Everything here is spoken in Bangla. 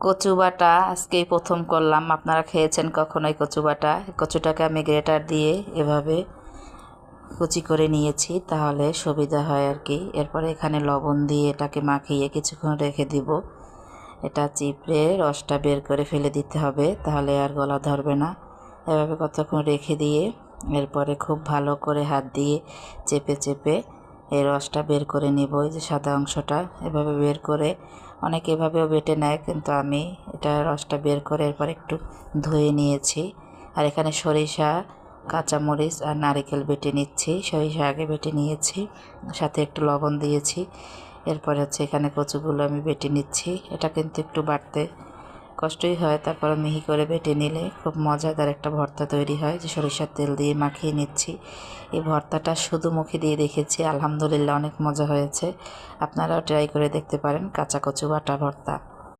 কচু বাটা আজকেই প্রথম করলাম। আপনারা খেয়েছেন কখনো এই কচু বাটা? কচুটাকে আমি গ্রেটার দিয়ে এভাবে কুচি করে নিয়েছি, তাহলে সুবিধা হয় আর কি। এরপরে এখানে লবণ দিয়ে এটাকে মাখিয়ে কিছুক্ষণ রেখে দিব। এটা চিপড়ে রসটা বের করে ফেলে দিতে হবে, তাহলে আর গলা ধরবে না। এভাবে কতক্ষণ রেখে দিয়ে এরপরে খুব ভালো করে হাত দিয়ে চেপে চেপে এই রসটা বের করে নিব। এই যে সাদা অংশটা এভাবে বের করে, অনেকে এভাবেও বেটে নেয়, কিন্তু আমি এটা রসটা বের করে এরপর একটু ধুয়ে নিয়েছি। আর এখানে সরিষা, কাঁচামরিচ আর নারকেল বেটে নিচ্ছি। সরিষা আগে বেটে নিয়েছি, সাথে একটু লবণ দিয়েছি। এরপরে এখানে কচুগুলো আমি বেটে নিচ্ছি। এটা কিন্তু একটু বাটতে কষ্টই হয়, তারপরে মিহি করে বেটে নিলে খুব মজাদার একটা ভর্তা তৈরি হয়। যে সরিষার তেল দিয়ে মাখিয়ে নিচ্ছি। এই ভর্তাটা শুধু মুখে দিয়ে দেখেছি, আলহামদুলিল্লাহ অনেক মজা হয়েছে। আপনারাও ট্রাই করে দেখতে পারেন কাঁচা কচু বাটা ভর্তা।